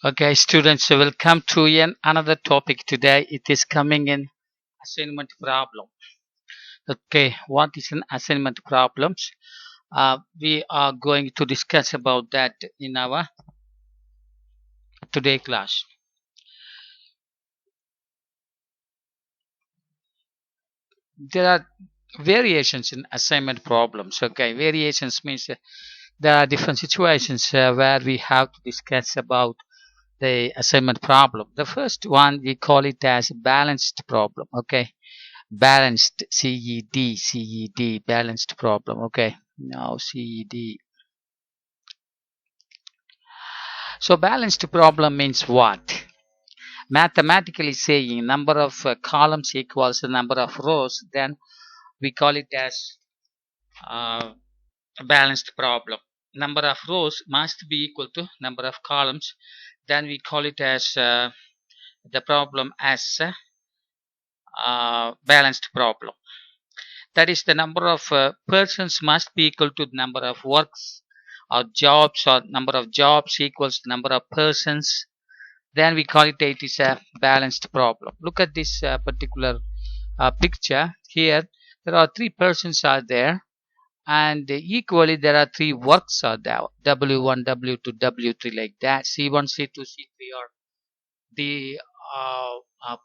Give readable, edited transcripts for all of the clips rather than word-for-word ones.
Okay, students, welcome to another topic today. It is coming in assignment problem. Okay, what is an assignment problems? We are going to discuss about that in our today class. There are variations in assignment problems. Okay, variations means there are different situations where we have to discuss about the assignment problem. The first one we call it as balanced problem. Okay, balanced CED balanced problem. Okay, now CED. So balanced problem means what? Mathematically saying number of columns equals the number of rows, then we call it as a balanced problem. Number of rows must be equal to number of columns, then we call it as the problem as balanced problem. That is, the number of persons must be equal to the number of works or jobs, or number of jobs equals the number of persons. Then we call it is a balanced problem. Look at this particular picture here. There are three persons are there, and equally there are three works are there, W1, W2, W3, like that. C1, C2, C3 are the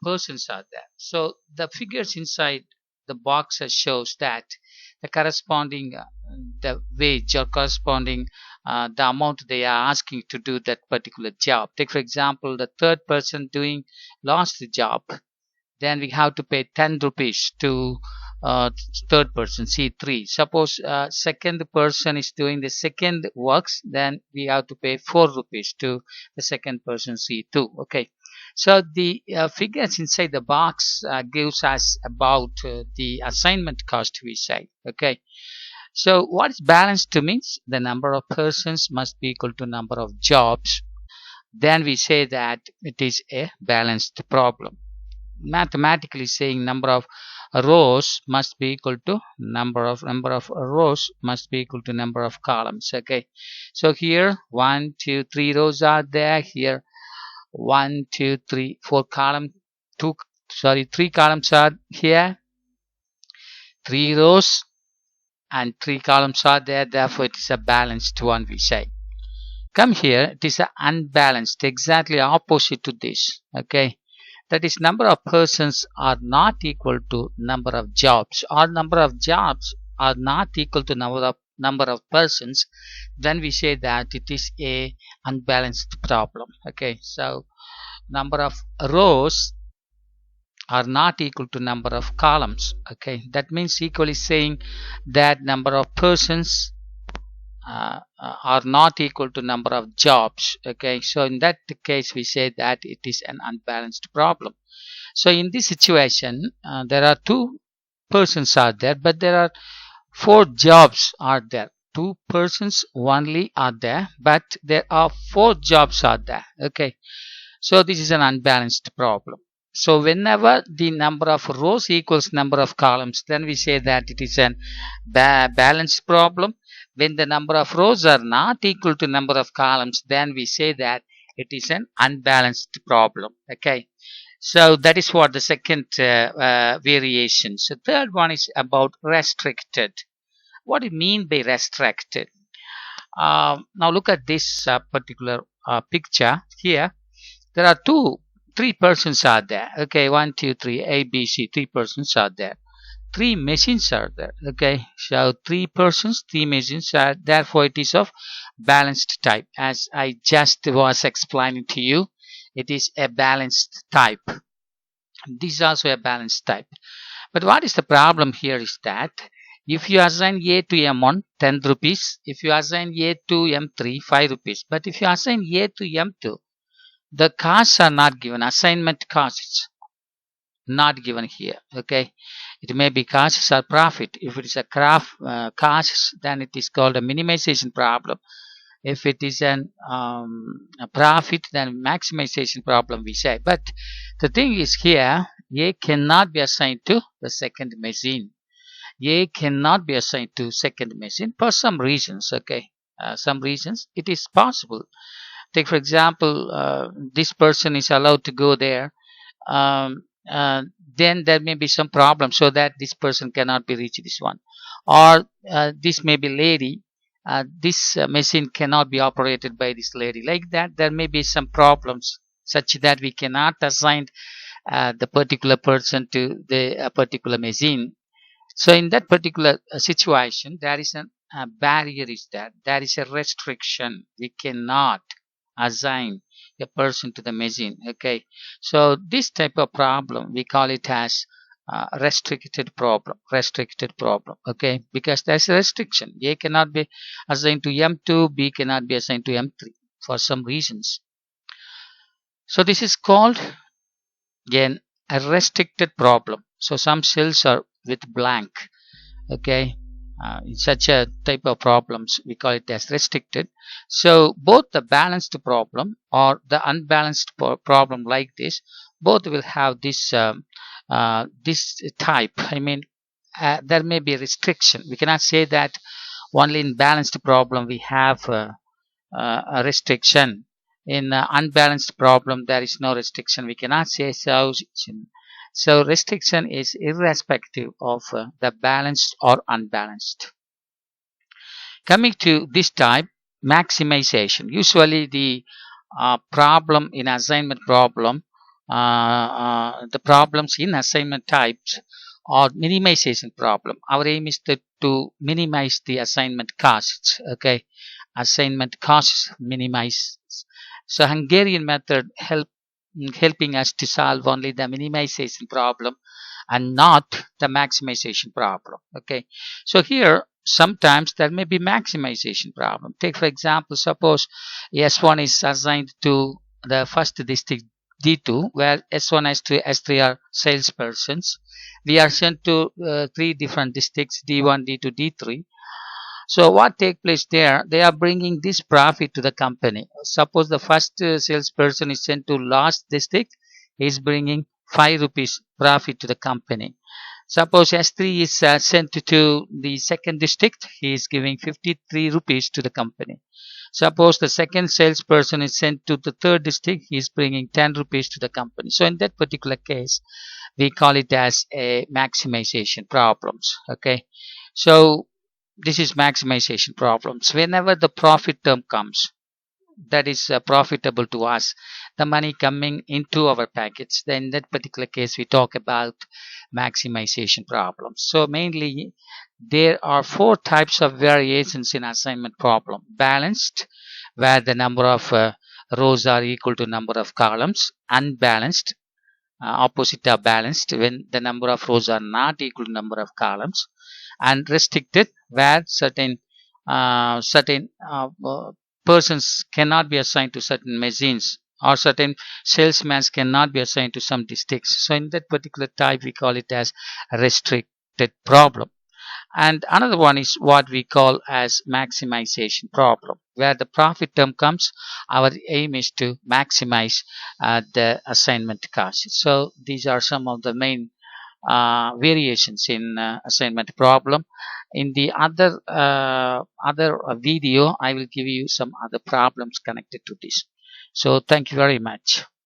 persons are there. So the figures inside the box shows that the corresponding the wage or corresponding the amount they are asking to do that particular job. Take for example the third person doing lost job, then we have to pay 10 rupees to third person C3. Suppose second person is doing the second works, then we have to pay 4 rupees to the second person C2. Okay, so the figures inside the box gives us about the assignment cost, we say. Okay, so what is balanced means the number of persons must be equal to number of jobs, then we say that it is a balanced problem. Mathematically saying number of rows must be equal to number of rows must be equal to number of columns. Okay, so here 1 2 3 rows are there. Here 1 2 3 4 column, two, sorry, three columns are here, three rows and three columns are there, therefore it is a balanced one, we say. Come here, it is a unbalanced, exactly opposite to this. Okay, that is number of persons are not equal to number of jobs, or number of jobs are not equal to number of persons, then we say that it is a unbalanced problem. Okay, so number of rows are not equal to number of columns. Okay, that means equally saying that number of persons are not equal to number of jobs. Okay, so in that case we say that it is an unbalanced problem. So in this situation there are two persons are there, but there are four jobs are there. Two persons only are there, but there are four jobs are there. Okay, so this is an unbalanced problem. So whenever the number of rows equals number of columns, then we say that it is an balanced problem. When the number of rows are not equal to number of columns, then we say that it is an unbalanced problem. Okay, so that is what the second variation. So third one is about restricted. What do you mean by restricted? Now look at this particular picture here. There are three persons are there. Okay, 1 2 3 A B C, three persons are there. Three machines are there. Okay, so three persons, three machines are, therefore it is of balanced type. As I just was explaining to you, it is a balanced type. This is also a balanced type. But what is the problem here is that if you assign A to M1 10 rupees, if you assign A to M3 5 rupees, but if you assign A to M2, the costs are not given. Assignment costs not given here. Okay, it may be costs or profit. If it is a costs, then it is called a minimization problem. If it is a profit, then maximization problem, we say. But the thing is here, A cannot be assigned to the second machine. A cannot be assigned to second machine for some reasons. Okay, some reasons it is possible. Take for example, this person is allowed to go there. um, then there may be some problem so that this person cannot be reached this one, or this may be lady, this machine cannot be operated by this lady, like that there may be some problems such that we cannot assign the particular person to the particular machine. So in that particular situation, there is a barrier is there is a restriction. We cannot assign a person to the machine. Okay, so this type of problem we call it as restricted problem. Restricted problem. Okay, because there's a restriction. A cannot be assigned to M2, B cannot be assigned to M3 for some reasons. So this is called again a restricted problem. So some cells are with blank. Okay, in such a type of problems we call it as restricted. So both the balanced problem or the unbalanced problem like this, both will have this this type. I mean, there may be a restriction. We cannot say that only in balanced problem we have a restriction. In unbalanced problem there is no restriction. We cannot say so. So restriction is irrespective of the balanced or unbalanced. Coming to this type, maximization. Usually the problem in assignment problem, the problems in assignment types or minimization problem. Our aim is to minimize the assignment costs. Okay, assignment costs minimize. So Hungarian method helping us to solve only the minimization problem and not the maximization problem. Okay, so here sometimes there may be maximization problem. Take for example, suppose S1 is assigned to the first district D2, where S1, S2, S3 are salespersons. We are sent to three different districts D1, D2, D3. So what take place there? They are bringing this profit to the company. Suppose the first salesperson is sent to last district, he is bringing 5 rupees profit to the company. Suppose S3 is sent to the second district, he is giving 53 rupees to the company. Suppose the second salesperson is sent to the third district, he is bringing 10 rupees to the company. So in that particular case, we call it as a maximization problems. Okay, so this is maximization problems. Whenever the profit term comes, that is profitable to us, the money coming into our packets, then in that particular case we talk about maximization problems. So mainly there are 4 types of variations in assignment problem. Balanced, where the number of rows are equal to number of columns. Unbalanced, opposite of balanced, when the number of rows are not equal to number of columns. And restricted, where certain persons cannot be assigned to certain machines, or certain salesmen cannot be assigned to some districts. So in that particular type we call it as a restricted problem. And another one is what we call as maximization problem, where the profit term comes, our aim is to maximize the assignment cost. So these are some of the main variations in assignment problem. In the other video, I will give you some other problems connected to this. So thank you very much.